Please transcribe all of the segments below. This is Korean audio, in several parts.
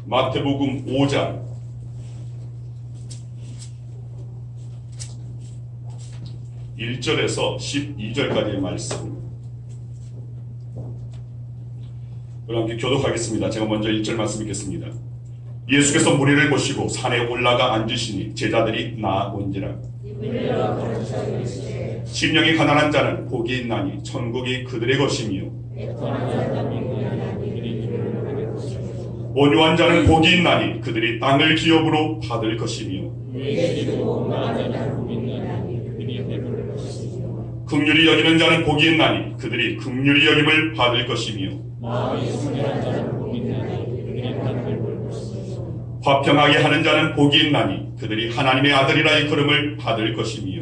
마태복음 5장 1절에서 12절까지의 말씀. 우리 함께 교독하겠습니다. 제가 먼저 1절 말씀 읽겠습니다. 예수께서 무리를 보시고 산에 올라가 앉으시니 제자들이 나아온지라. 심령이 가난한 자는 복이 있나니 천국이 그들의 것이며, 온유한 자는 복이 있나니 그들이 땅을 기업으로 받을 것이며, 긍휼히 여기는 자는 복이 있나니 그들이 긍휼히 여김을 받을 것이며, 화평하게 하는 자는 복이 있나니 그들이 하나님의 아들이라 일컬음을 받을 것이며,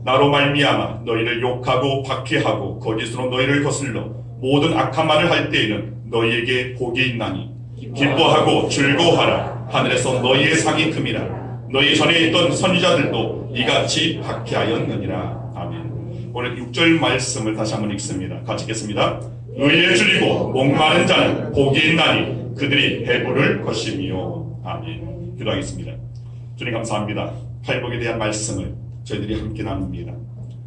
나로 말미암아 너희를 욕하고 박해하고 거짓으로 너희를 거슬러 모든 악한 말을 할 때에는 너희에게 복이 있나니 기뻐하고 즐거워하라. 하늘에서 너희의 상이 큼이라. 너희 전에 있던 선지자들도 이같이 박해하였느니라. 아멘. 오늘 6절 말씀을 다시 한번 읽습니다. 같이 읽겠습니다. 의에 줄이고 목마른 자는 복이 있나니 그들이 배부를 것이며. 아멘. 기도하겠습니다. 주님 감사합니다. 팔복에 대한 말씀을 저희들이 함께 나눕니다.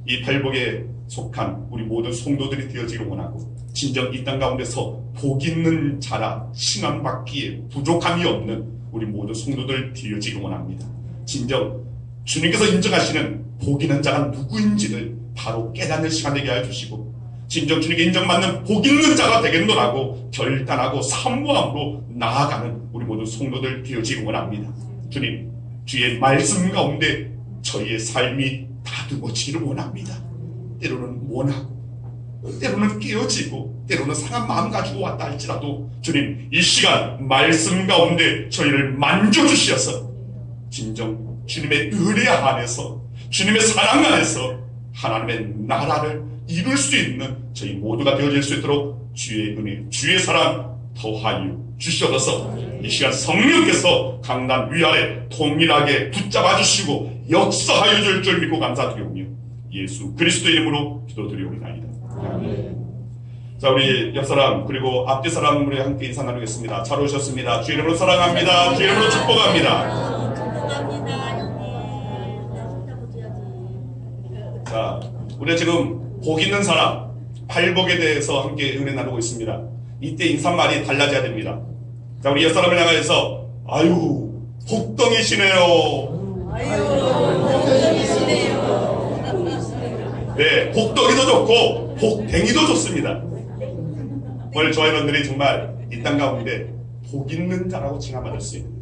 이 팔복에 속한 우리 모든 성도들이 되어지기를 원하고, 진정 이 땅 가운데서 복 있는 자라 칭함받기에 부족함이 없는 우리 모든 성도들 되어지기를 원합니다. 진정 주님께서 인정하시는 복 있는 자가 누구인지를 바로 깨닫는 시간 되게 하여 주시고, 진정 주님께 인정받는 복 있는 자가 되겠노라고 결단하고 사모함으로 나아가는 우리 모든 성도들 되어지기를 원합니다. 주님, 주의 말씀 가운데 저희의 삶이 다듬어지기를 원합니다. 때로는 원하고, 때로는 깨어지고, 때로는 상한 마음 가지고 왔다 할지라도 주님, 이 시간 말씀 가운데 저희를 만져주시어서 진정 주님의 은혜 안에서, 주님의 사랑 안에서 하나님의 나라를 이룰 수 있는 저희 모두가 되어질 수 있도록 주의 은혜, 주의 사랑 더하여 주시옵소서. 이 시간 성령께서 강단 위아래 통일하게 붙잡아 주시고 역사하여 줄 줄 믿고 감사드리오며 예수 그리스도 이름으로 기도드리옵나이다. 아멘. 자, 우리 옆사람 그리고 앞뒤 사람 우리 함께 인사 나누겠습니다. 잘 오셨습니다. 주 이름으로 사랑합니다. 주 이름으로 축복합니다. 자, 우리가 지금 복 있는 사람, 팔복에 대해서 함께 은혜 나누고 있습니다. 이때 인사말이 달라져야 됩니다. 자, 우리 옆사람을 향해서 아유 복덩이시네요. 네, 복덩이도 좋고 복댕이도 좋습니다. 오늘 저와 여러분들이 정말 이 땅 가운데 복 있는 자라고 칭함받을 수 있는,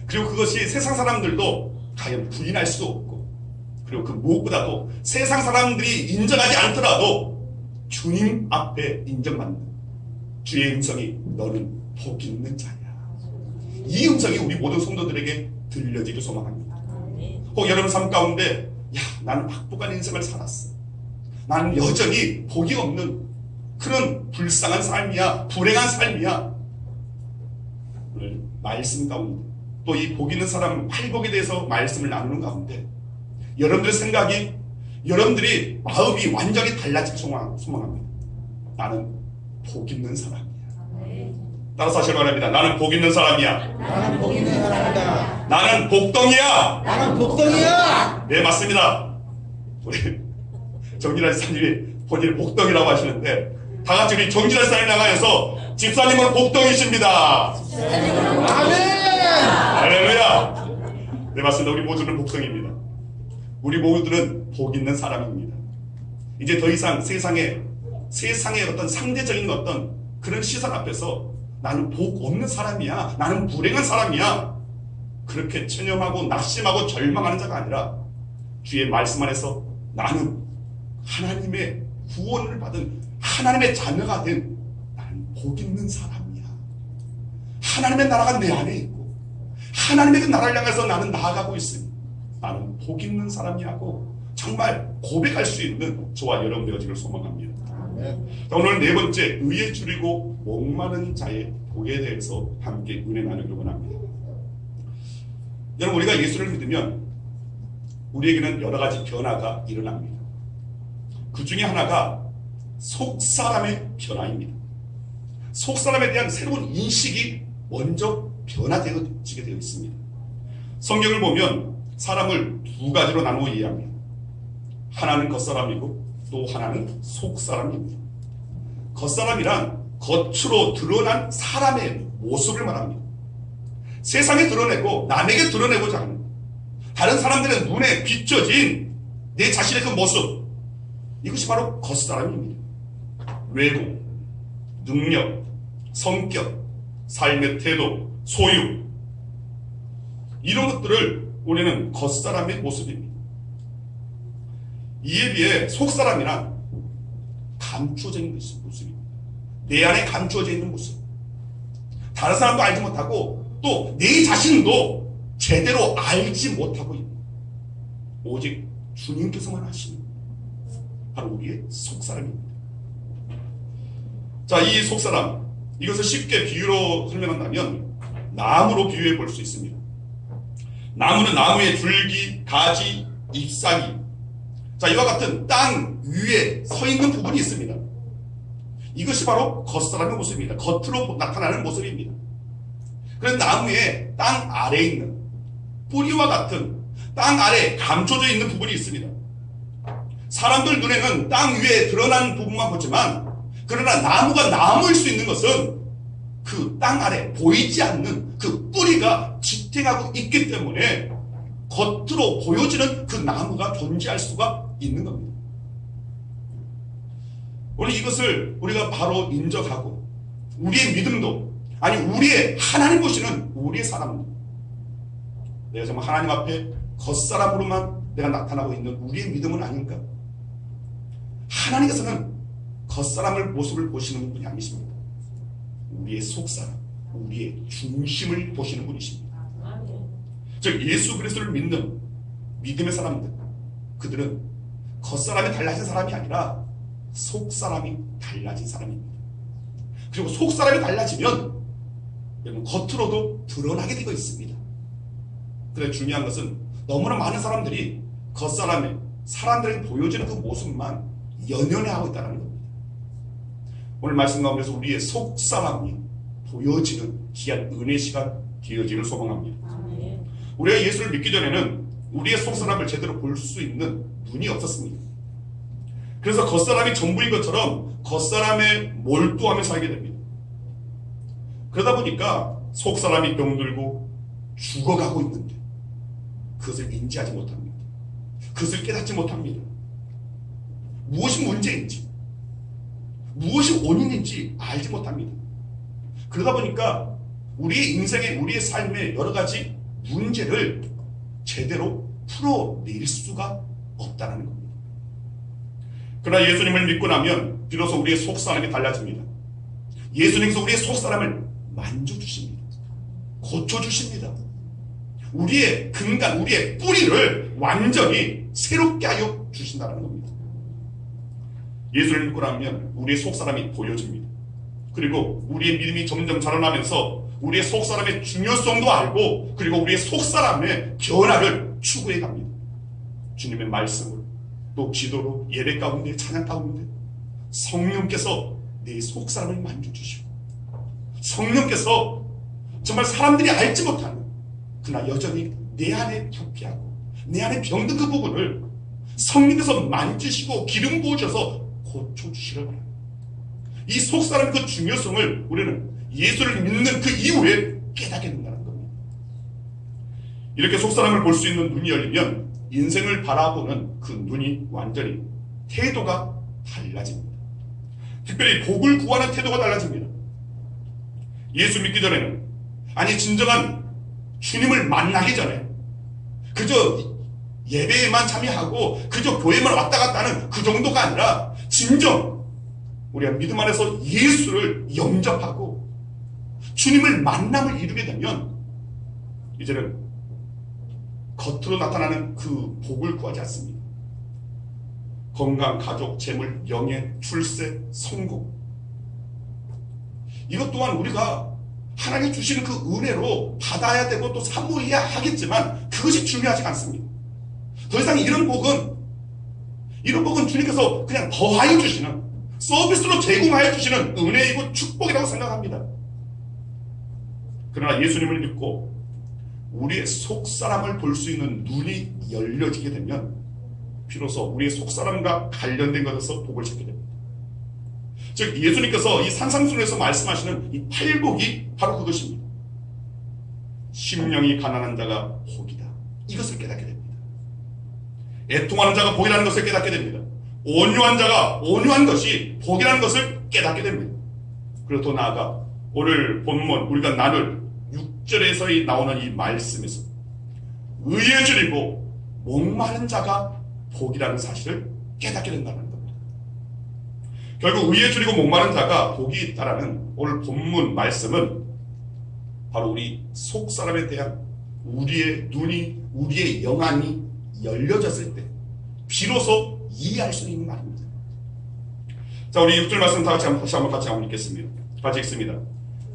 그리고 그것이 세상 사람들도 과연 부인할 수도 없고, 그리고 그 무엇보다도 세상 사람들이 인정하지 않더라도 주님 앞에 인정받는 주의 음성이 너는 복 있는 자야. 이 음성이 우리 모든 성도들에게 들려지기를 소망합니다. 혹 여러분 삶 가운데 야, 나는 박복한 인생을 살았어, 나는 여전히 복이 없는 그런 불쌍한 삶이야, 불행한 삶이야. 오늘 말씀 가운데 또 이 복 있는 사람 팔복에 대해서 말씀을 나누는 가운데 여러분들의 생각이, 여러분들이 마음이 완전히 달라지길 소망합니다. 나는 복 있는 사람이야. 따라서 하시기 바랍니다. 나는 복 있는 사람이야. 나는 복 있는 사람이다. 나는 복덩이야. 나는 복덩이야. 네, 맞습니다. 우리 정진환 집사님이 본인을 복덩이라고 하시는데, 다 같이 우리 정진환 집사님 나가서 집사님은 복덩이십니다. 아멘. 할렐루야. 네, 맞습니다. 우리 모두는 복덩이입니다. 우리 모두는 복 있는 사람입니다. 이제 더 이상 세상의 어떤 상대적인 어떤 그런 시선 앞에서 나는 복 없는 사람이야, 나는 불행한 사람이야, 그렇게 체념하고 낙심하고 절망하는 자가 아니라 주의 말씀 안에서 나는 하나님의 구원을 받은 하나님의 자녀가 된 나는 복 있는 사람이야. 하나님의 나라가 내 안에 있고 하나님의 그 나라를 향해서 나는 나아가고 있으니 나는 복 있는 사람이라고 정말 고백할 수 있는 저와 여러분 되어지기를 소망합니다. 자, 오늘 네 번째, 의에 줄이고 목마른 자의 복에 대해서 함께 은혜 나누기를 원합니다. 여러분, 우리가 예수를 믿으면 우리에게는 여러 가지 변화가 일어납니다. 그 중에 하나가 속사람의 변화입니다. 속사람에 대한 새로운 인식이 먼저 변화되어지게 되어 있습니다. 성경을 보면 사람을 두 가지로 나누어 이해합니다. 하나는 겉사람이고 또 하나는 속사람입니다. 겉사람이란 겉으로 드러난 사람의 모습을 말합니다. 세상에 드러내고 남에게 드러내고자 하는, 다른 사람들의 눈에 비춰진 내 자신의 그 모습, 이것이 바로 겉사람입니다. 외모, 능력, 성격, 삶의 태도, 소유, 이런 것들을 우리는 겉사람의 모습입니다. 이에 비해 속사람이란 감추어져 있는 모습입니다. 내 안에 감추어져 있는 모습, 다른 사람도 알지 못하고 또 내 자신도 제대로 알지 못하고 있는, 오직 주님께서만 아시는, 바로 우리의 속사람입니다. 자, 이 속사람, 이것을 쉽게 비유로 설명한다면 나무로 비유해 볼 수 있습니다. 나무는 나무의 줄기, 가지, 잎사귀, 자, 이와 같은 땅 위에 서 있는 부분이 있습니다. 이것이 바로 겉사람의 모습입니다. 겉으로 나타나는 모습입니다. 그런데 나무의 땅 아래에 있는 뿌리와 같은 땅 아래에 감춰져 있는 부분이 있습니다. 사람들 눈에는 땅 위에 드러난 부분만 보지만, 그러나 나무가 나무일 수 있는 것은 그 땅 아래 보이지 않는 그 뿌리가 지탱하고 있기 때문에 겉으로 보여지는 그 나무가 존재할 수가 있는 겁니다. 오늘 이것을 우리가 바로 인정하고 우리의 믿음도, 아니 우리의 하나님 보시는 우리의 사람입니다. 내가 정말 하나님 앞에 겉사람으로만 내가 나타나고 있는 우리의 믿음은 아닌가? 하나님께서는 겉사람을 모습을 보시는 분이 아니십니다. 우리의 속사람, 우리의 중심을 보시는 분이십니다. 즉 예수 그리스도를 믿는 믿음의 사람들, 그들은 겉사람이 달라진 사람이 아니라 속사람이 달라진 사람입니다. 그리고 속사람이 달라지면 여러분 겉으로도 드러나게 되어 있습니다. 그래 중요한 것은 너무나 많은 사람들이 겉사람에 사람들에게 보여지는 그 모습만 연연해 하고 있다는 겁니다. 오늘 말씀 가운데서 우리의 속사람이 보여지는 귀한 은혜 시간 되어지기를 소망합니다. 우리가 예수를 믿기 전에는 우리의 속사람을 제대로 볼 수 있는 눈이 없었습니다. 그래서 겉사람이 전부인 것처럼 겉사람에 몰두하며 살게 됩니다. 그러다 보니까 속사람이 병들고 죽어가고 있는데 그것을 인지하지 못합니다. 그것을 깨닫지 못합니다. 무엇이 문제인지, 무엇이 원인인지 알지 못합니다. 그러다 보니까 우리의 인생에, 우리의 삶에 여러 가지 문제를 제대로 풀어낼 수가 없다는 겁니다. 그러나 예수님을 믿고 나면 비로소 우리의 속사람이 달라집니다. 예수님께서 우리의 속사람을 만져주십니다. 고쳐주십니다. 우리의 근간, 우리의 뿌리를 완전히 새롭게 하여 주신다는 겁니다. 예수를 믿고 나면 우리의 속사람이 보여집니다. 그리고 우리의 믿음이 점점 자라나면서 우리의 속사람의 중요성도 알고, 그리고 우리의 속사람의 변화를 추구해 갑니다. 주님의 말씀으로, 또 기도로, 예배 가운데, 찬양 가운데 성령께서 내 속사람을 만져주시고, 성령께서 정말 사람들이 알지 못하는, 그러나 여전히 내 안에 부패하고 내 안에 병든 그 부분을 성령께서 만지시고 기름 부으셔서 고쳐주시길 바랍니다. 이 속사람의 그 중요성을 우리는 예수를 믿는 그 이후에 깨닫게 된다는 겁니다. 이렇게 속사람을 볼 수 있는 눈이 열리면 인생을 바라보는 그 눈이 완전히 태도가 달라집니다. 특별히 복을 구하는 태도가 달라집니다. 예수 믿기 전에는, 아니 진정한 주님을 만나기 전에 그저 예배에만 참여하고 그저 교회만 왔다 갔다 하는 그 정도가 아니라 진정 우리가 믿음 안에서 예수를 영접하고 주님을 만남을 이루게 되면 이제는 겉으로 나타나는 그 복을 구하지 않습니다. 건강, 가족, 재물, 명예, 출세, 성공, 이것 또한 우리가 하나님 주시는 그 은혜로 받아야 되고 또 사모해야 하겠지만 그것이 중요하지 않습니다. 더 이상 이런 복은 주님께서 그냥 더하여 주시는, 서비스로 제공하여 주시는 은혜이고 축복이라고 생각합니다. 그러나 예수님을 믿고 우리의 속사람을 볼 수 있는 눈이 열려지게 되면 비로소 우리의 속사람과 관련된 것에서 복을 찾게 됩니다. 즉 예수님께서 이 산상순에서 말씀하시는 이 팔복이 바로 그것입니다. 심령이 가난한 자가 복이다. 이것을 깨닫게 됩니다. 애통하는 자가 복이라는 것을 깨닫게 됩니다. 온유한 자가 온유한 것이 복이라는 것을 깨닫게 됩니다. 그리고 더 나아가 오늘 본문 우리가 나눌 6절에서 나오는 이 말씀에서 의에 줄이고 목마른 자가 복이라는 사실을 깨닫게 된다는 겁니다. 결국 의에 줄이고 목마른 자가 복이 있다라는 오늘 본문 말씀은 바로 우리 속사람에 대한 우리의 눈이, 우리의 영안이 열려졌을 때 비로소 이해할 수 있는 말입니다. 자, 우리 6절 말씀 다시 한번 같이 읽겠습니다. 같이 읽습니다.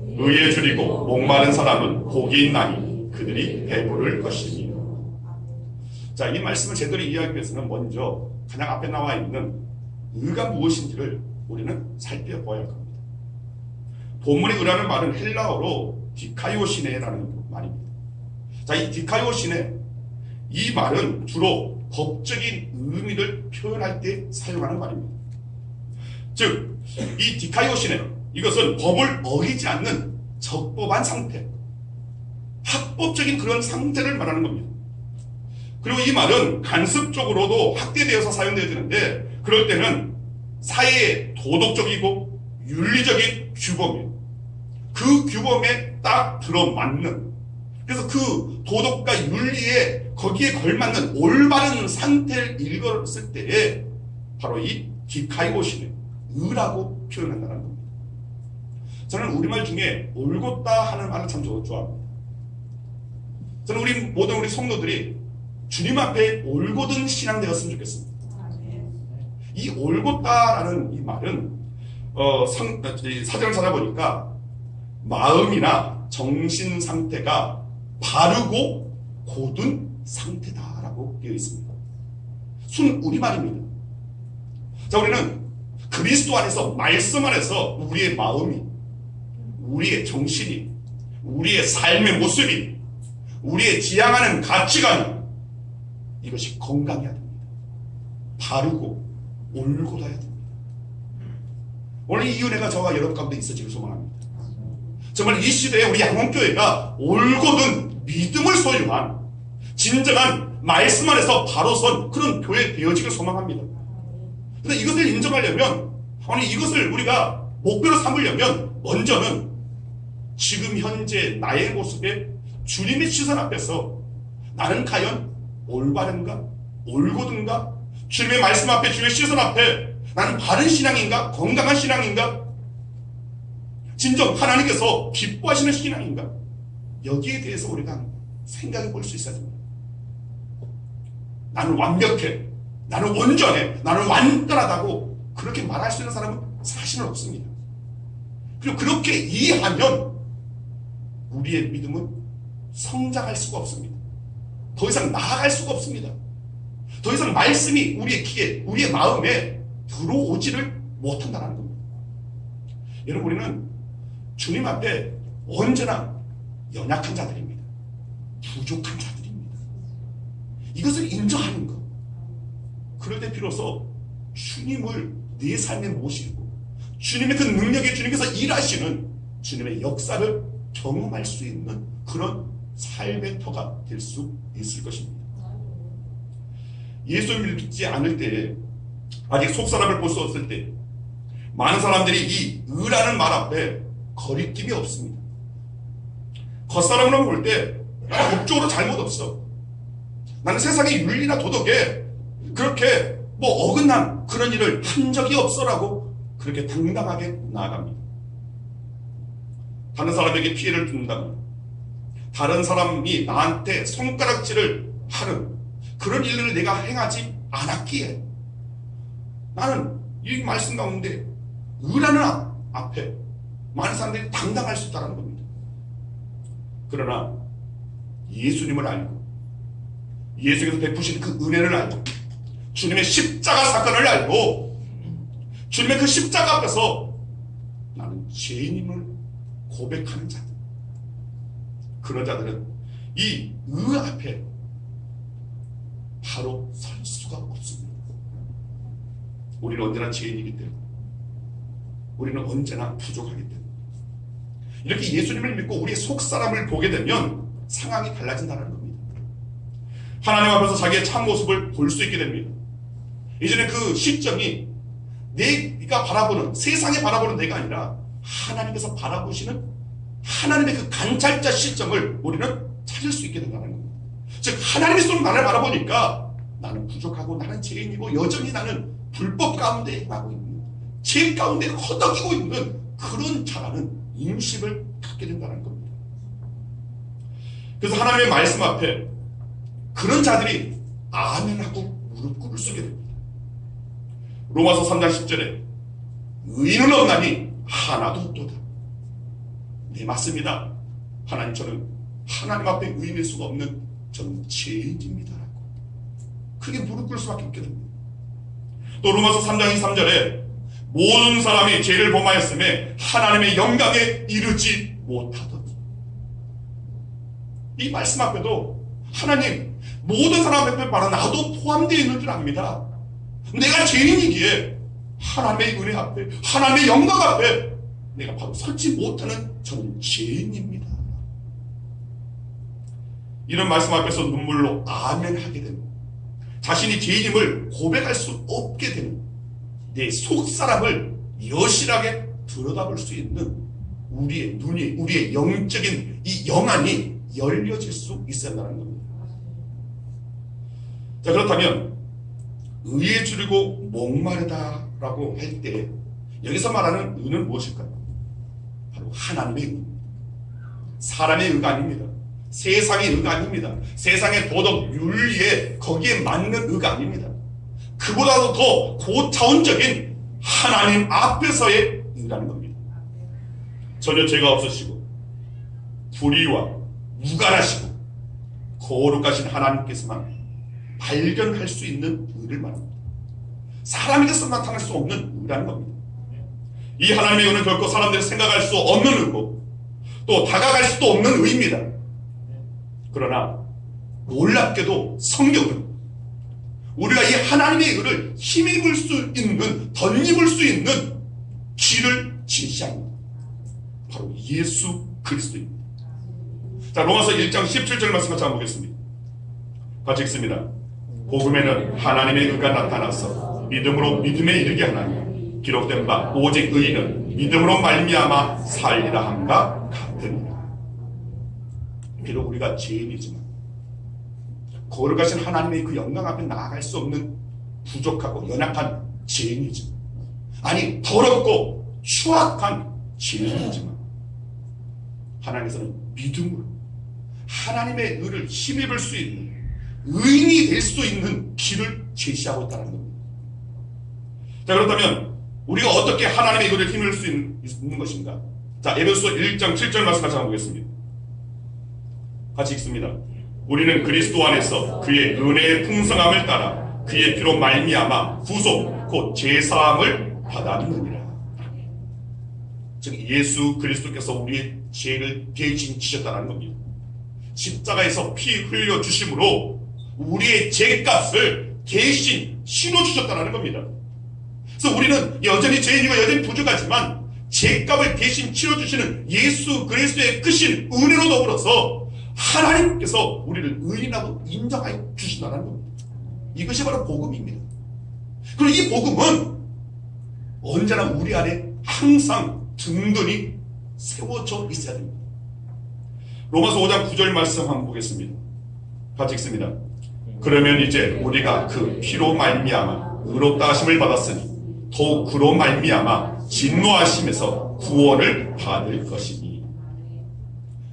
의에 줄이고 목마른 사람은 복이 있나니 그들이 배부를 것이니. 자, 이 말씀을 제대로 이해하기 위해서는 먼저 가장 앞에 나와 있는 의가 무엇인지를 우리는 살펴봐야 할 겁니다. 본문의 의라는 말은 헬라어로 디카이오시네라는 말입니다. 자, 이 디카이오시네, 이 말은 주로 법적인 의미를 표현할 때 사용하는 말입니다. 즉, 이 디카이오시네, 이것은 법을 어기지 않는 적법한 상태, 합법적인 그런 상태를 말하는 겁니다. 그리고 이 말은 간섭적으로도 확대되어서 사용되어지는데 그럴 때는 사회의 도덕적이고 윤리적인 규범이에요. 그 규범에 딱 들어맞는, 그래서 그 도덕과 윤리에 거기에 걸맞는 올바른 상태를 읽었을 때에 바로 이 디카이오시네, 의라고 표현한다는 겁니다. 저는 우리말 중에 올곧다 하는 말을 참 좋아합니다. 저는 모든 우리 성도들이 주님 앞에 올곧은 신앙 되었으면 좋겠습니다. 이 올곧다라는 이 말은 사전을 찾아보니까 마음이나 정신 상태가 바르고 곧은 상태다라고 되어 있습니다. 순 우리말입니다. 자, 우리는 그리스도 안에서, 말씀 안에서 우리의 마음이, 우리의 정신이, 우리의 삶의 모습이, 우리의 지향하는 가치관이, 이것이 건강해야 됩니다. 바르고 올곧아야 됩니다. 오늘 이 은혜가 저와 여러분 가운데 있어지길 소망합니다. 정말 이 시대에 우리 양원교회가 올곧은 믿음을 소유한 진정한 말씀 안에서 바로 선 그런 교회 되어지길 소망합니다. 그런데 이것을 인정하려면, 아니 이것을 우리가 목표로 삼으려면 먼저는 지금 현재 나의 모습에 주님의 시선 앞에서 나는 과연 올바른가? 올곧은가? 주님의 말씀 앞에, 주님의 시선 앞에 나는 바른 신앙인가? 건강한 신앙인가? 진정 하나님께서 기뻐하시는 신앙인가? 여기에 대해서 우리가 생각해 볼 수 있어야 됩니다. 나는 완벽해, 나는 온전해, 나는 완전하다고 그렇게 말할 수 있는 사람은 사실은 없습니다. 그리고 그렇게 이해하면 우리의 믿음은 성장할 수가 없습니다. 더 이상 나아갈 수가 없습니다. 더 이상 말씀이 우리의 귀에, 우리의 마음에 들어오지를 못한다는 겁니다. 여러분, 우리는 주님 앞에 언제나 연약한 자들입니다. 부족한 자들입니다. 이것을 인정하는 것. 그럴 때 비로소 주님을 내 삶에 모시고 주님의 그 능력에 주님께서 일하시는 주님의 역사를 경험할 수 있는 그런 삶의 터가 될 수 있을 것입니다. 예수님을 믿지 않을 때, 아직 속사람을 볼 수 없을 때 많은 사람들이 이 의라는 말 앞에 거리낌이 없습니다. 겉사람으로 볼 때 법적으로 잘못 없어, 나는 세상의 윤리나 도덕에 그렇게 어긋난 그런 일을 한 적이 없어라고 그렇게 당당하게 나아갑니다. 다른 사람에게 피해를 준다거나 다른 사람이 나한테 손가락질을 하는 그런 일을 내가 행하지 않았기에 나는 이 말씀 가운데 의라는 앞에 많은 사람들이 당당할 수 있다는 겁니다. 그러나 예수님을 알고 예수께서 베푸신 그 은혜를 알고 주님의 십자가 사건을 알고 주님의 그 십자가 앞에서 나는 죄인임을 고백하는 자들, 그런 자들은 이 의 앞에 바로 설 수가 없습니다. 우리는 언제나 죄인이기 때문에, 우리는 언제나 부족하기 때문에, 이렇게 예수님을 믿고 우리의 속사람을 보게 되면 상황이 달라진다는 겁니다. 하나님 앞에서 자기의 참모습을 볼 수 있게 됩니다. 이전에 그 시점이 내가 바라보는, 세상에 바라보는 내가 아니라 하나님께서 바라보시는 하나님의 그 관찰자 시점을 우리는 찾을 수 있게 된다는 겁니다. 즉 하나님의 손으로 나를 바라보니까 나는 부족하고 나는 죄인이고 여전히 나는 불법 가운데 행하고 있는, 죄 가운데 허덕이고 있는 그런 자라는 인식을 갖게 된다는 겁니다. 그래서 하나님의 말씀 앞에 그런 자들이 아멘하고 무릎 꿇을 수 있게 됩니다. 로마서 3장 10절에 의인은 없나니 하나도 없도다. 네, 맞습니다. 하나님, 저는 하나님 앞에 의인일 수가 없는 저는 죄인입니다라고 크게 무릎 꿇을 수밖에 없게 됩니다. 또 로마서 3장 23절에 모든 사람이 죄를 범하였음에 하나님의 영광에 이르지 못하더니, 이 말씀 앞에도 하나님, 모든 사람 앞에 바로 나도 포함되어 있는 줄 압니다. 내가 죄인이기에 하나님의 은혜 앞에, 하나님의 영광 앞에 내가 바로 서지 못하는 저는 죄인입니다. 이런 말씀 앞에서 눈물로 아멘하게 되는, 자신이 죄인임을 고백할 수 없게 되는 내 속사람을 여실하게 들여다볼 수 있는 우리의 눈이, 우리의 영적인 이 영안이 열려질 수 있어야 한다는 겁니다. 자, 그렇다면 의에 줄이고 목마르다라고 할 때 여기서 말하는 의는 무엇일까요? 바로 하나님의 의입니다. 사람의 의가 아닙니다. 세상의 의가 아닙니다. 세상의 도덕 윤리에 거기에 맞는 의가 아닙니다. 그보다도 더 고차원적인 하나님 앞에서의 의라는 겁니다. 전혀 죄가 없으시고 불의와 무관하시고 거룩하신 하나님께서만 발견할 수 있는 의를 말합니다. 사람에게서 나타날 수 없는 의라는 겁니다. 이 하나님의 의는 결코 사람들이 생각할 수 없는 의고 또 다가갈 수도 없는 의입니다. 그러나 놀랍게도 성경은 우리가 이 하나님의 의를 힘입을 수 있는, 덧입을 수 있는 길을 제시합니다. 바로 예수 그리스도입니다. 자, 로마서 1장 17절 말씀 같이 한번 보겠습니다. 같이 읽습니다. 복음에는 하나님의 의가 나타나서 믿음으로 믿음에 이르게 하나니 기록된 바 오직 의인은 믿음으로 말미암아 살리라 함과 같으니라. 비록 우리가 죄인이지만 거룩하신 하나님의 그 영광 앞에 나아갈 수 없는 부족하고 연약한 죄인이지만, 아니 더럽고 추악한 죄인이지만 하나님께서는 믿음으로 하나님의 의를 힘입을 수 있는, 의인이 될 수 있는 길을 제시하고 있다는 겁니다. 자, 그렇다면 우리가 어떻게 하나님의 의를 힘입을 수 있는 것인가? 자, 에베소서 1장 7절 말씀 같이 한번 보겠습니다. 같이 읽습니다. 우리는 그리스도 안에서 그의 은혜의 풍성함을 따라 그의 피로 말미암아 구속 곧 제사함을 받았느니라. 즉 예수 그리스도께서 우리의 죄를 대신 지셨다는 겁니다. 십자가에서 피 흘려 주심으로 우리의 죄값을 대신 치러 주셨다는 겁니다. 그래서 우리는 여전히 죄인이고 여전히 부족하지만 죄값을 대신 치러 주시는 예수 그리스도의 크신 은혜로 더불어서 하나님께서 우리를 의인하고 인정하여 주신다는 겁니다. 이것이 바로 복음입니다. 그리고 이 복음은 언제나 우리 안에 항상 든든히 세워져 있어야 됩니다. 로마서 5장 9절 말씀 한번 보겠습니다. 같이 읽습니다. 그러면 이제 우리가 그 피로 말미암아 의롭다 하심을 받았으니 더욱 그로 말미암아 진노하심에서 구원을 받을 것이니.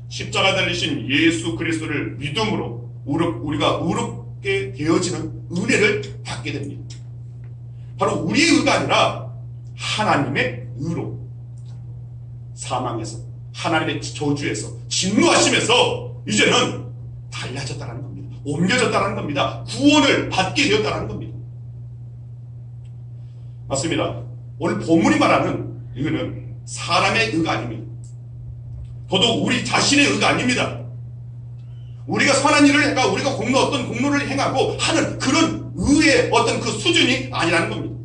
십자가 달리신 예수 그리스도를 믿음으로 우리가 의롭게 되어지는 은혜를 받게 됩니다. 바로 우리의 의가 아니라 하나님의 의로 사망에서, 하나님의 저주에서, 진노하심에서 이제는 달라졌다는 겁니다. 옮겨졌다는 겁니다. 구원을 받게 되었다는 겁니다. 맞습니다. 오늘 본문이 말하는 이거는 사람의 의가 아닙니다. 더더욱 우리 자신의 의가 아닙니다. 우리가 선한 일을 해가 우리가 어떤 공로를 행하고 하는 그런 의의 어떤 그 수준이 아니라는 겁니다.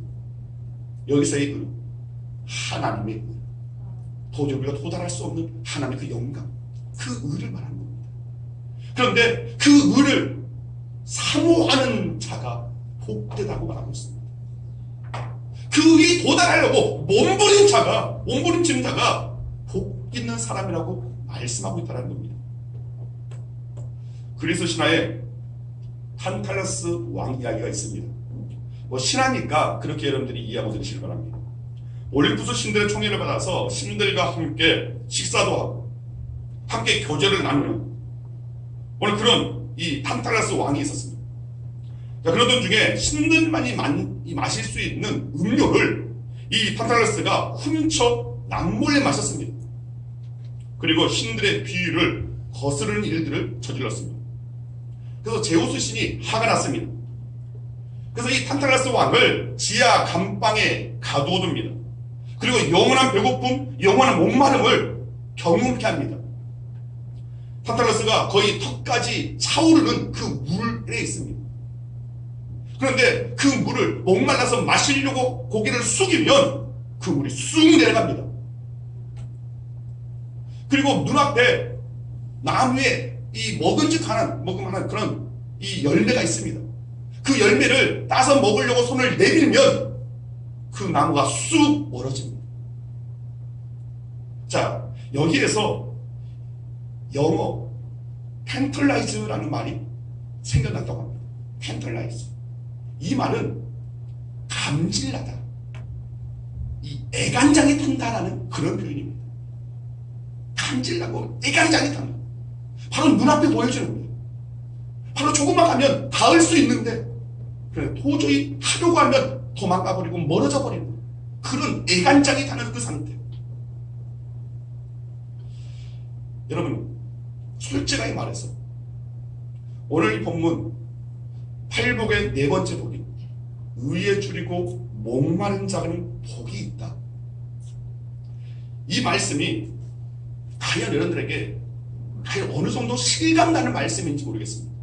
여기서의 의, 하나님의 의, 도저히 우리가 도달할 수 없는 하나님의 그 영광, 그 의를 말하는 겁니다. 그런데 그 의를 사모하는 자가 복되다고 말하고 있습니다. 그 의에 도달하려고 몸부림치는 자가 복 있는 사람이라고 말씀하고 있다는 겁니다. 그리스 신화에 탄탈러스 왕 이야기가 있습니다. 신화니까 그렇게 여러분들이 이해하고 들으시기 바랍니다. 올림푸스 신들의 총애를 받아서 신들과 함께 식사도 하고 함께 교제를 나누는 오늘 그런 이 탄탈러스 왕이 있었습니다. 자, 그러던 중에 신들만이 마실 수 있는 음료를 이 탄탈러스가 훔쳐 남몰래 마셨습니다. 그리고 신들의 비위를 거스르는 일들을 저질렀습니다. 그래서 제우스 신이 화가 났습니다. 그래서 이 탄탈러스 왕을 지하 감방에 가두어둡니다. 그리고 영원한 배고픔, 영원한 목마름을 경험케 합니다. 탄탈러스가 거의 턱까지 차오르는 그 물에 있습니다. 그런데 그 물을 목말라서 마시려고 고개를 숙이면 그 물이 쑥 내려갑니다. 그리고 눈앞에 나무에 이 먹음만한 그런 이 열매가 있습니다. 그 열매를 따서 먹으려고 손을 내밀면 그 나무가 쑥 멀어집니다. 자, 여기에서 영어 텐틀라이즈라는 말이 생겨났다고 합니다. 텐틀라이즈. 이 말은 감질나다, 이 애간장이 탄다라는 그런 표현입니다. 감질나고 애간장이 탄다. 바로 눈앞에 보여주는 거예요. 바로 조금만 가면 닿을 수 있는데 그래 도저히 하려고 하면 도망가버리고 멀어져 버리는 그런 애간장이 타는 그 상태. 여러분, 솔직하게 말해서 오늘 이 본문 팔복의 네 번째 복이 의에 줄이고 목마른 자는 복이 있다. 이 말씀이 과연 여러분들에게 과연 어느 정도 실감나는 말씀인지 모르겠습니다.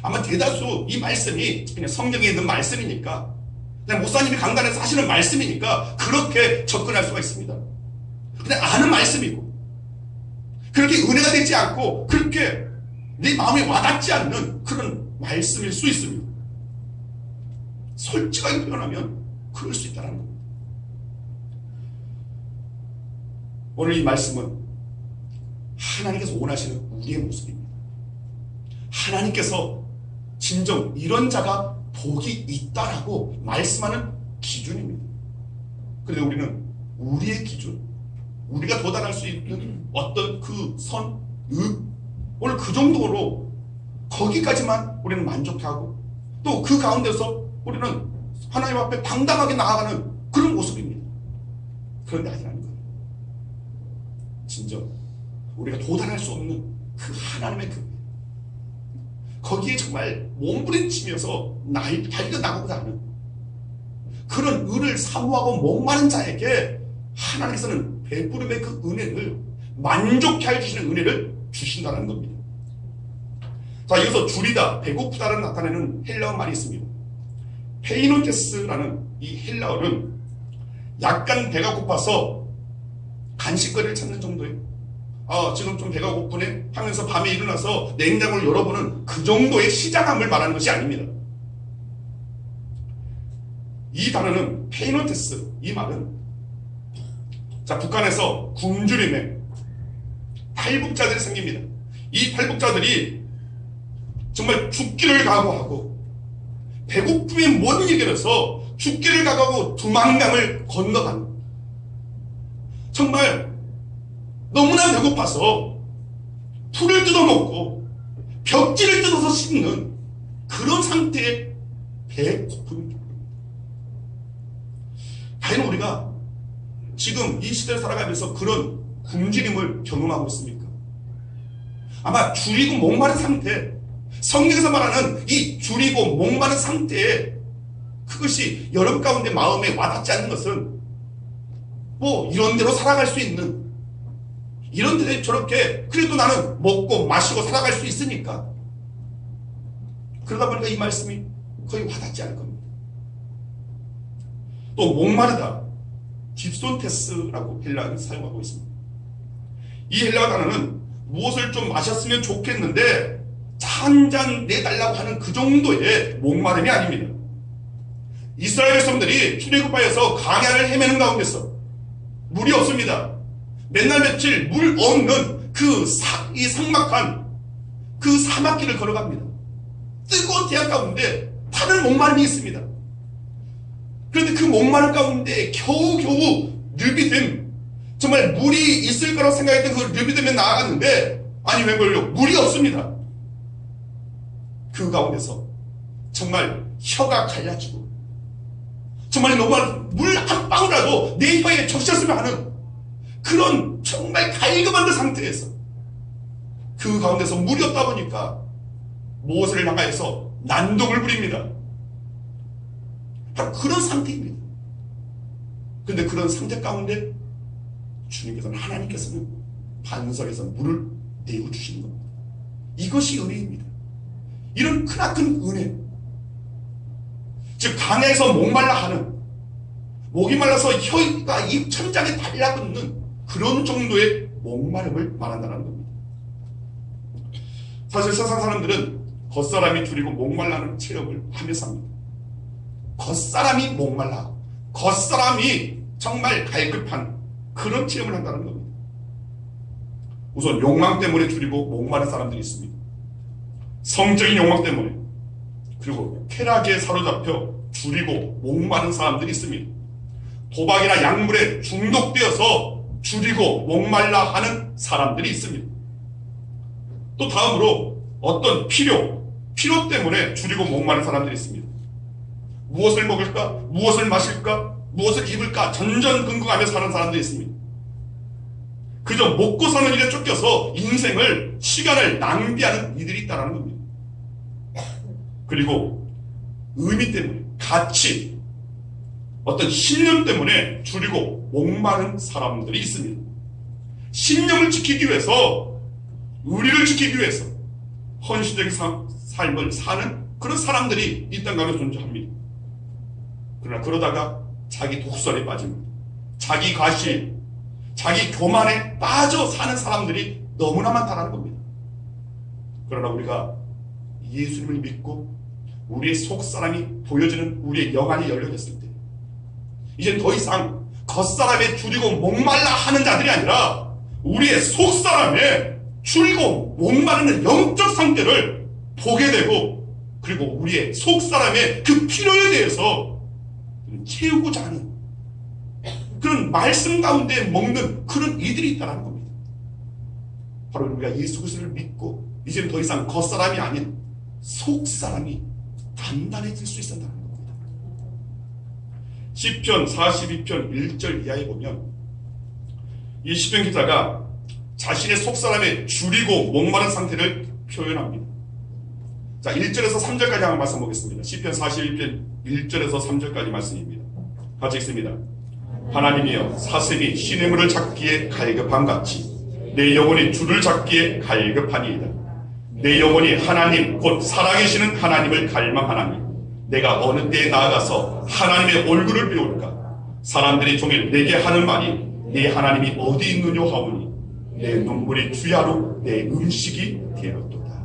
아마 대다수 이 말씀이 그냥 성경에 있는 말씀이니까, 그냥 목사님이 강단에서 하시는 말씀이니까 그렇게 접근할 수가 있습니다. 그냥 아는 말씀이고, 그렇게 은혜가 되지 않고 그렇게 네 마음에 와닿지 않는 그런 말씀일 수 있습니다. 솔직하게 표현하면 그럴 수 있다는 겁니다. 오늘 이 말씀은 하나님께서 원하시는 우리의 모습입니다. 하나님께서 진정 이런 자가 복이 있다라고 말씀하는 기준입니다. 그런데 우리는 우리의 기준, 우리가 도달할 수 있는 어떤 그 선, 오늘 그 정도로 거기까지만 우리는 만족하고 또 그 가운데서 우리는 하나님 앞에 당당하게 나아가는 그런 모습입니다. 그런데 아니라는 거예요. 진정 우리가 도달할 수 없는 그 하나님의 그 거기에 정말 몸부림치면서 달려나가고자 하는 그런 은을 사모하고 목마른 자에게 하나님께서는 베푸름의 그 은혜를 만족케 해주시는 은혜를 주신다는 겁니다. 자, 여기서 줄이다, 배고프다를 나타내는 헬라어 말이 있습니다. 페이노테스라는 이 헬라어는 약간 배가 고파서 간식거리를 찾는 정도예요. 지금 좀 배가 고프네 하면서 밤에 일어나서 냉장고를 열어보는 그 정도의 시장함을 말하는 것이 아닙니다. 이 단어는 페이노테스, 이 말은 자, 북한에서 굶주림에 탈북자들이 생깁니다. 이 탈북자들이 정말 죽기를 각오하고 배고픔에 못 이겨서 죽기를 각오하고 두만강을 건너가는, 정말 너무나 배고파서 풀을 뜯어먹고 벽지를 뜯어서 씹는 그런 상태의 배고픔입니다. 과연 우리가 지금 이 시대를 살아가면서 그런 굶주림을 경험하고 있습니까? 아마 줄이고 목마른 상태, 성경에서 말하는 이 줄이고 목마른 상태에 그것이 여러분 가운데 마음에 와닿지 않는 것은 뭐 이런 대로 살아갈 수 있는, 이런 데로 저렇게 그래도 나는 먹고 마시고 살아갈 수 있으니까, 그러다 보니까 이 말씀이 거의 와닿지 않을 겁니다. 또 목마르다, 딥손테스라고 헬라어를 사용하고 있습니다. 이 헬라어 단어는 무엇을 좀 마셨으면 좋겠는데 한 잔 내달라고 하는 그 정도의 목마름이 아닙니다. 이스라엘 백성들이 출애굽하여서 광야를 헤매는 가운데서 물이 없습니다. 맨날 며칠 물 없는 이 삭막한 그 사막길을 걸어갑니다. 뜨거운 태양 가운데 타는 목마름이 있습니다. 그런데 그 목마름 가운데 겨우겨우 르비딤, 정말 물이 있을 거라고 생각했던 그 르비딤에 나아갔는데, 아니 웬걸요, 물이 없습니다. 그 가운데서 정말 혀가 갈라지고, 정말 물 한 방울이라도 내 혀에 적셨으면 하는 그런 정말 갈급한 그 상태에서, 그 가운데서 물이 없다 보니까 모세를 향하여서 난동을 부립니다. 바로 그런 상태입니다. 그런데 그런 상태 가운데 주님께서는, 하나님께서는 반석에서 물을 내어 주시는 겁니다. 이것이 은혜입니다. 이런 크나큰 은혜, 즉 강야에서 목말라 하는, 목이 말라서 혀가 입 천장에 달라붙는 그런 정도의 목마름을 말한다는 겁니다. 사실 세상 사람들은 겉사람이 줄이고 목말라는 체험을 하며 삽니다. 겉사람이 목말라, 겉사람이 정말 갈급한 그런 체험을 한다는 겁니다. 우선 욕망 때문에 줄이고 목마른 사람들이 있습니다. 성적인 욕망 때문에, 그리고 쾌락에 사로잡혀 줄이고 목마른 사람들이 있습니다. 도박이나 약물에 중독되어서 줄이고 목말라 하는 사람들이 있습니다. 또 다음으로 어떤 필요 때문에 줄이고 목마른 사람들이 있습니다. 무엇을 먹을까? 무엇을 마실까? 무엇을 입을까? 전전긍긍하며 사는 사람들이 있습니다. 그저 먹고 사는 일에 쫓겨서 인생을, 시간을 낭비하는 이들이 있다는 겁니다. 그리고 의미 때문에, 가치, 어떤 신념 때문에 줄이고 목마른 사람들이 있습니다. 신념을 지키기 위해서, 의리를 지키기 위해서 헌신적인 삶을 사는 그런 사람들이 이 땅 가운데 존재합니다. 그러나 그러다가 자기 독설에 빠집니다. 자기 과실, 자기 교만에 빠져 사는 사람들이 너무나 많다는 겁니다. 그러나 우리가 예수님을 믿고 우리의 속사람이 보여지는 우리의 영안이 열려졌을 때, 이제 더 이상 겉사람에 줄이고 목말라 하는 자들이 아니라 우리의 속사람에 줄이고 목마르는 영적 상태를 보게 되고, 그리고 우리의 속사람의 그 필요에 대해서 채우고자 하는 그런 말씀 가운데 먹는 그런 이들이 있다는 겁니다. 바로 우리가 예수 그리스도를 믿고 이제는 더 이상 겉사람이 아닌 속사람이 단단해질 수 있다는 겁니다. 시편 42편 1절 이하에 보면 이 시편 기자가 자신의 속사람에 줄이고 목마른 상태를 표현합니다. 자, 1절에서 3절까지 한번 말씀 보겠습니다. 시편 41편 1절에서 3절까지 말씀입니다. 같이 읽습니다. 하나님이여, 사슴이 시냇물을 찾기에 갈급함같이 내 영혼이 줄을 잡기에 갈급하니이다. 내 영혼이 하나님 곧 살아계시는 하나님을 갈망하나니 내가 어느 때에 나아가서 하나님의 얼굴을 배울까? 사람들이 종일 내게 하는 말이 네 하나님이 어디 있느냐 하오니 내 눈물이 주야로 내 음식이 되었도다.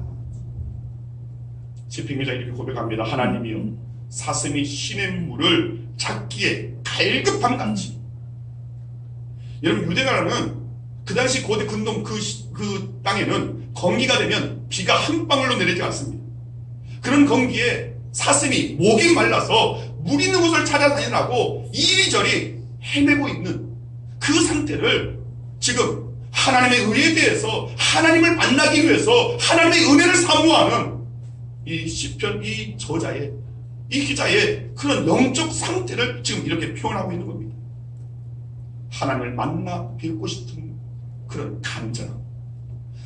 시편 기자가 이렇게 고백합니다. 하나님이여, 사슴이 시냇물을 찾기에 갈급함같이. 여러분, 유대가는 그 당시 고대 근동 그 땅에는 건기가 되면 비가 한 방울로 내리지 않습니다. 그런 건기에 사슴이 목이 말라서 물 있는 곳을 찾아다니라고 이리저리 헤매고 있는 그 상태를 지금 하나님의 은혜에 대해서, 하나님을 만나기 위해서 하나님의 은혜를 사모하는 이 시편 이 저자의, 이 기자의 그런 영적 상태를 지금 이렇게 표현하고 있는 겁니다. 하나님을 만나 뵙고 싶은 그런 간절함,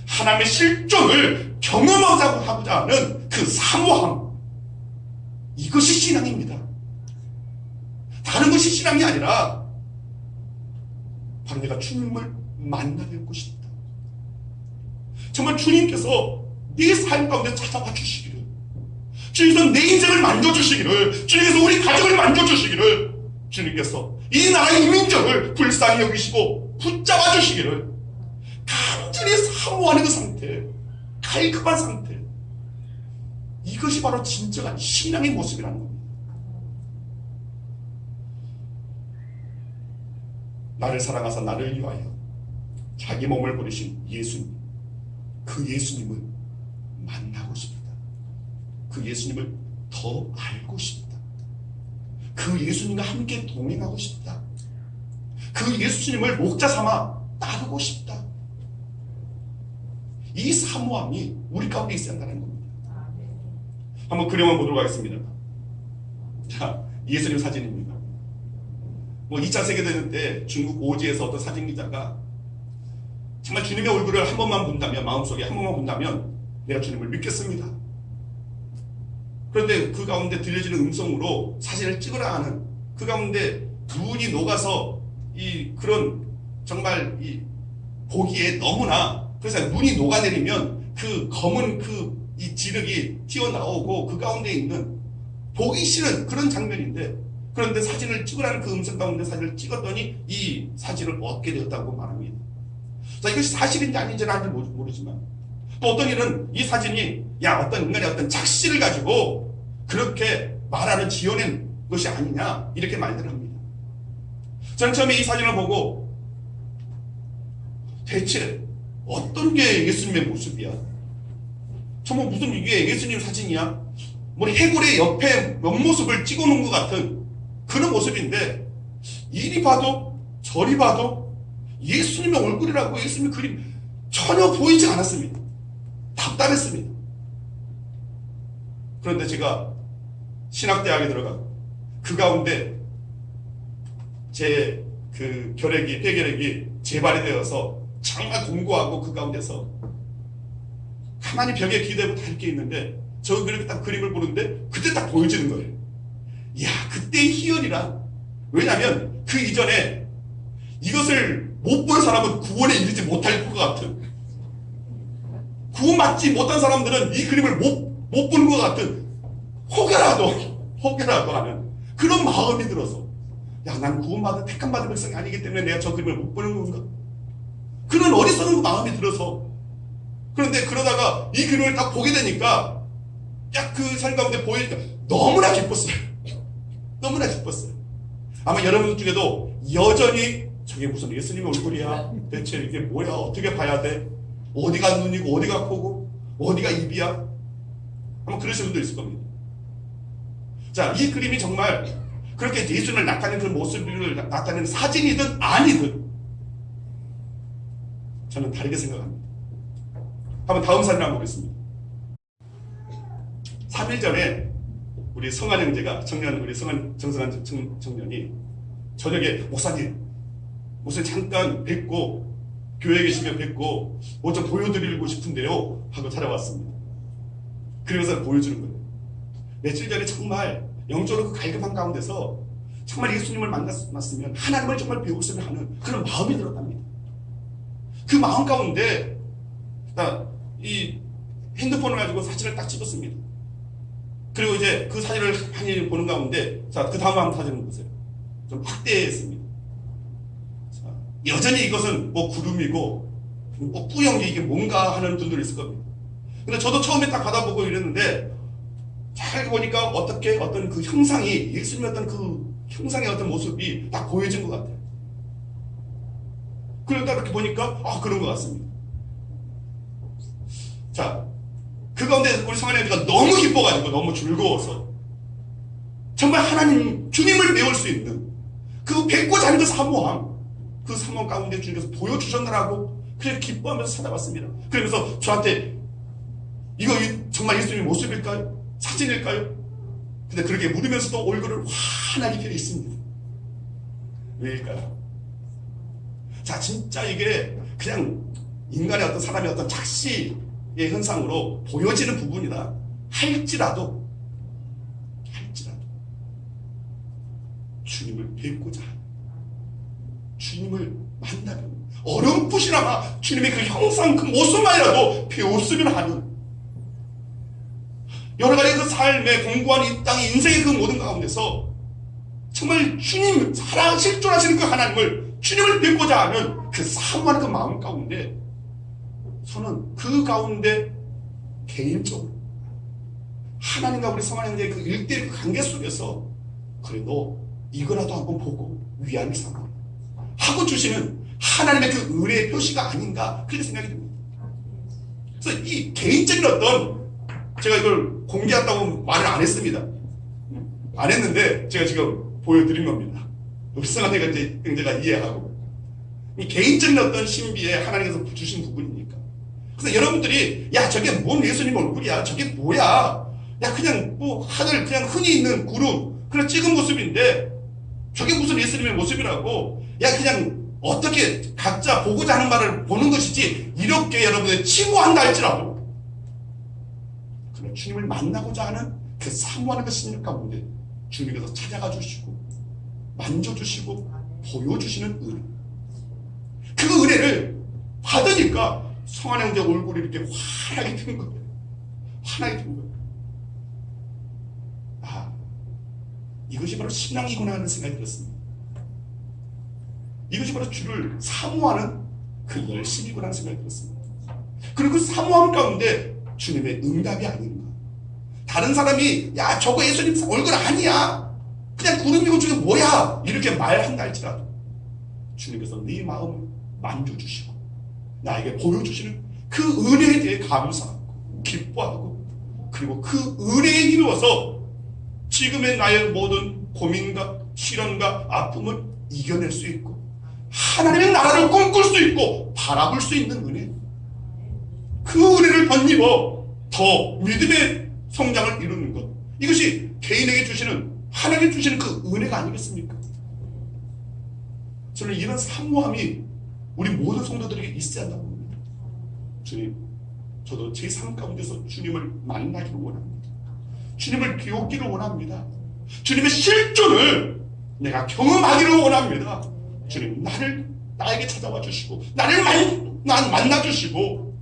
하나님의 실존을 경험하고자 하는 그 사모함, 이것이 신앙입니다. 다른 것이 신앙이 아니라 바로 내가 주님을 만나는 것이다. 정말 주님께서 내 삶 가운데 찾아와 주시기를, 주님께서 내 인생을 만져주시기를, 주님께서 우리 가족을 만져주시기를, 주님께서 이 나라의 민족을 불쌍히 여기시고 붙잡아 주시기를 간절히 사모하는 그 상태, 갈급한 상태, 이것이 바로 진정한 신앙의 모습이라는 겁니다. 나를 사랑하사 나를 위하여 자기 몸을 버리신 예수님, 그 예수님을 만나고 싶다. 그 예수님을 더 알고 싶다. 그 예수님과 함께 동행하고 싶다. 그 예수님을 목자 삼아 따르고 싶다. 이 사모함이 우리 가운데 있어야 한다는 겁니다. 한번 그림을 보도록 하겠습니다. 자, 예수님 사진입니다. 2차 세계대전 때 중국 오지에서 어떤 사진기자가 정말 주님의 얼굴을 한 번만 본다면, 마음속에 한 번만 본다면 내가 주님을 믿겠습니다. 그런데 그 가운데 들려지는 음성으로 사진을 찍으라 하는, 그 가운데 눈이 녹아서 그런 정말 보기에 너무나, 그래서 눈이 녹아내리면 그 검은 이 지륵이 튀어나오고 그 가운데 있는 보기 싫은 그런 장면인데, 그런데 사진을 찍으라는 그 음성 가운데 사진을 찍었더니 이 사진을 얻게 되었다고 말합니다. 자, 이것이 사실인지 아닌지는 아직 모르지만, 또 어떤 이는 이 사진이 어떤 인간의 어떤 작시를 가지고 그렇게 말하는 지어낸 것이 아니냐, 이렇게 말들을 합니다. 저는 처음에 이 사진을 보고 대체 어떤 게 예수님의 모습이야? 정말 무슨 이게 예수님 사진이야? 뭐 해골의 옆에 옆모습을 찍어놓은 것 같은 그런 모습인데, 이리 봐도 저리 봐도 예수님의 얼굴이라고 예수님의 그림 전혀 보이지 않았습니다. 답답했습니다. 그런데 제가 신학대학에 들어가 그 가운데 제 그 폐결핵이 재발이 되어서 정말 공고하고 그 가운데서 가만히 벽에 기대고 다 이렇게 있는데, 저 그렇게 딱 그림을 보는데 그때 딱 보여지는 거예요. 그때의 희열이라. 왜냐하면 그 이전에 이것을 못 본 사람은 구원에 이르지 못할 것 같은, 구원받지 못한 사람들은 이 그림을 못 보는 것 같은 혹여라도 하는 그런 마음이 들어서, 난 구원받은 택함받은 백성이 아니기 때문에 내가 저 그림을 못 보는 건가? 그런 어리석은 마음이 들어서. 그런데 그러다가 이 그림을 딱 보게 되니까 그 삶 가운데 보이니까 너무나 기뻤어요. 너무나 기뻤어요. 아마 여러분 중에도 여전히 저게 무슨 예수님의 얼굴이야? 대체 이게 뭐야? 어떻게 봐야 돼? 어디가 눈이고 어디가 코고 어디가 입이야? 아마 그러신 분도 있을 겁니다. 자, 이 그림이 정말 그렇게 예수님을 나타내는 그 모습을 나타내는 사진이든 아니든 저는 다르게 생각합니다. 한번 다음 사진 한번 보겠습니다. 3일 전에 우리 성한 형제가 우리 정성한 청년이 저녁에 목사님 잠깐 뵙고, 교회에 계시면 뵙고 뭐 좀 보여드리고 싶은데요 하고 찾아왔습니다. 그러면서 보여주는 거예요. 며칠 전에 정말 영적으로 그 갈급한 가운데서 정말 예수님을 만났으면 하나님을 정말 배웠으면 하는 그런 마음이 들었답니다. 그 마음 가운데 이 핸드폰을 가지고 사진을 딱 찍었습니다. 그리고 이제 그 사진을 많이 보는 가운데, 자, 그 다음 한번 사진을 보세요. 좀 확대했습니다. 자, 여전히 이것은 뭐 구름이고 뭐 뿌연기 이게 뭔가 하는 분들이 있을 겁니다. 근데 저도 처음에 딱 받아보고 이랬는데, 잘 보니까 어떤 그 형상이, 예수님의 어떤 그 형상의 어떤 모습이 딱 보여진 것 같아요. 그러다 이렇게 보니까 그런 것 같습니다. 자, 그 가운데 우리 성한 형제가 너무 기뻐가지고, 너무 즐거워서 정말 하나님, 주님을 배울 수 있는 그 뵙고자 하는 그 사모함 가운데 주님께서 보여주셨느라고 그렇게 기뻐하면서 찾아왔습니다. 그러면서 저한테 이거 정말 예수님의 모습일까요? 사진일까요? 근데 그렇게 물으면서도 얼굴을 환하게 펴 있습니다. 왜일까요? 자, 진짜 이게 그냥 인간의 어떤 사람의 어떤 작시의 현상으로 보여지는 부분이다 할지라도 주님을 뵙고자 하는, 주님을 만나면 어렴풋이나마 주님의 그 형상, 그 모습만이라도 배웠으면 하는, 여러 가지 그 삶의 공부한 이 땅의 인생의 그 모든 가운데서 정말 주님 사랑 실존하시는 그 하나님을, 주님을 뵙고자 하는 그 사모하는 그 마음 가운데 저는 그 가운데 개인적으로 하나님과 우리 성환 형제의 그 일대일 그 관계 속에서 그래도 이거라도 한번 보고 위안을 삼아 하고 주시는 하나님의 그 은혜의 표시가 아닌가, 그렇게 생각이 듭니다. 그래서 이 개인적인 어떤, 제가 이걸 공개한다고 말을 안 했습니다. 안 했는데 제가 지금 보여드린 겁니다. 우리 성환 형제가 이해하고, 이 개인적인 어떤 신비에 하나님께서 주신 부분이니까. 그래서 여러분들이 야 저게 뭔 예수님 얼굴이야, 저게 뭐야, 야 그냥 뭐 하늘 그냥 흔히 있는 구름 그런 찍은 모습인데 저게 무슨 예수님의 모습이라고, 야 그냥 어떻게 각자 보고자 하는 말을 보는 것이지, 이렇게 여러분들 치부한다 할지라도 그런 주님을 만나고자 하는 그 사모하는 그 심령 가운데 주님께서 찾아가 주시고 만져주시고 보여주시는 은혜, 그 은혜를 받으니까 성환 형제 얼굴이 이렇게 환하게 된 거예요. 환하게 된 거예요. 아, 이것이 바로 신앙이구나 하는 생각이 들었습니다. 이것이 바로 주를 사모하는 그 열심이구나 하는 생각이 들었습니다. 그리고 그 사모함 가운데 주님의 응답이 아닌가. 다른 사람이 야 저거 예수님 얼굴 아니야, 그냥 구름이고 저게 뭐야, 이렇게 말한다 할지라도 주님께서 네 마음을 만져주시고 나에게 보여주시는 그 은혜에 대해 감사하고 기뻐하고, 그리고 그 은혜에 힘입어서 지금의 나의 모든 고민과 시련과 아픔을 이겨낼 수 있고 하나님의 나라를 꿈꿀 수 있고 바라볼 수 있는 은혜, 그 은혜를 덧입어 더 믿음의 성장을 이루는 것, 이것이 개인에게 주시는, 하나님께 주시는 그 은혜가 아니겠습니까? 저는 이런 사모함이 우리 모든 성도들에게 있어야 한다고 봅니다. 주님, 저도 제 삶 가운데서 주님을 만나기를 원합니다. 주님을 배우기를 원합니다. 주님의 실존을 내가 경험하기를 원합니다. 주님, 나에게 찾아와 주시고 나를 만나 주시고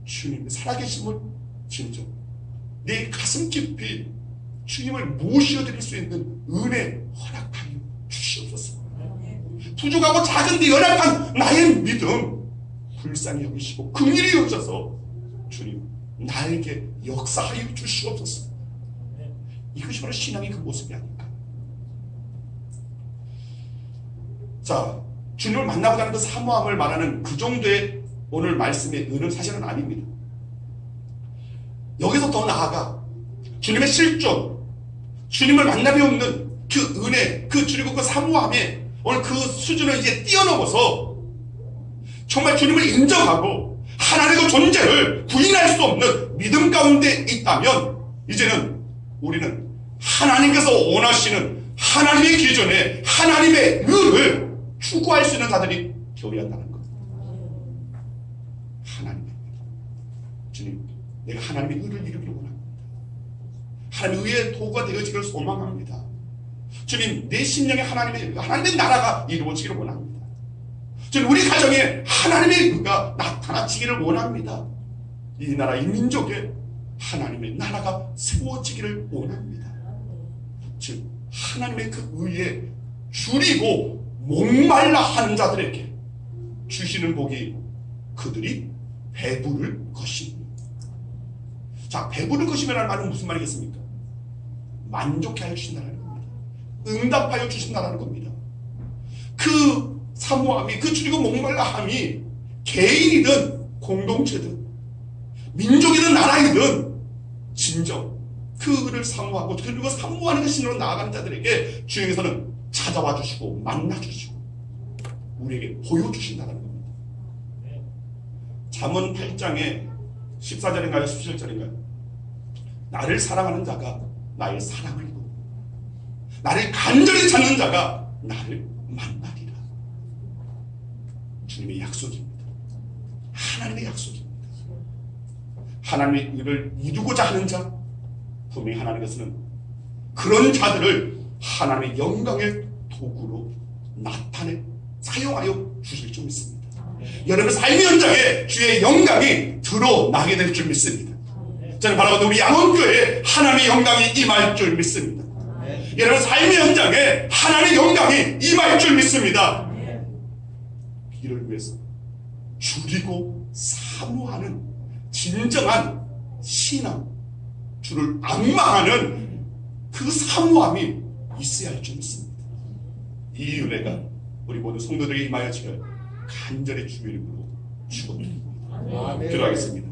주님의 살아계심을 진정 내 가슴 깊이 주님을 모셔드릴 수 있는 은혜 허락하여 주시옵소서. 부족하고 작은데 연약한 나의 믿음 불쌍히 여기시고 긍휼히 여기셔서 주님 나에게 역사하여 주시옵소서. 이것이 바로 신앙의 그 모습이 아닐까. 자, 주님을 만나고자 하는 그 사모함을 말하는 그 정도의 오늘 말씀의 은은 사실은 아닙니다. 여기서 더 나아가 주님의 실존, 주님을 만나려 없는 그 은혜, 그 주리고 그 사모함에 오늘 그 수준을 이제 뛰어넘어서 정말 주님을 인정하고 하나님의 존재를 부인할 수 없는 믿음 가운데 있다면 이제는 우리는 하나님께서 원하시는 하나님의 기존에 하나님의 의를 추구할 수 있는 자들이 되어야 한다는 것. 하나님의 주님, 내가 하나님의 의를 이루기를 원합니다. 하나님의 의의 도구가 되어지기를 소망합니다. 주님, 내 심령에 하나님의 나라가 이루어지기를 원합니다. 주님, 우리 가정에 하나님의 의가 나타나지기를 원합니다. 이 나라, 이 민족에 하나님의 나라가 세워지기를 원합니다. 즉 하나님의 그 의에 줄이고 목말라 하는 자들에게 주시는 복이 그들이 배부를 것입니다. 자, 배부를 것이라는 말은 무슨 말이겠습니까? 만족해 하여 주신다는 겁니다. 응답하여 주신다는 겁니다. 그 사모함이, 그 줄이고 목말라함이 개인이든 공동체든 민족이든 나라이든 진정 그를 사모하고 그리고 사모하는 그 신으로 나아가는 자들에게 주님께서는 찾아와 주시고 만나 주시고 우리에게 보여주신다는 겁니다. 잠언 8장에 14절인가요? 17절인가요? 나를 사랑하는 자가 나의 사랑을 이루고 나를 간절히 찾는 자가 나를 만나리라. 주님의 약속입니다. 하나님의 약속입니다. 하나님의 일을 이루고자 하는 자, 분명히 하나님께서는 그런 자들을 하나님의 영광의 도구로 나타내 사용하여 주실 줄 믿습니다. 여러분 삶의 현장에 주의 영광이 드러나게 될 줄 믿습니다. 저는 바라보는 우리 양원교회에 하나님의 영광이 임할 줄 믿습니다. 여러분 삶의 현장에 하나님의 영광이 임할 줄 믿습니다. 이를 위해서 줄이고 사모하는 진정한 신앙, 주를 악망하는 그 사모함이 있어야 할 줄 믿습니다. 이 은혜가 우리 모든 성도들에게 임하여 지를 간절히 주의 이름으로 축원드립니다. 기도하겠습니다.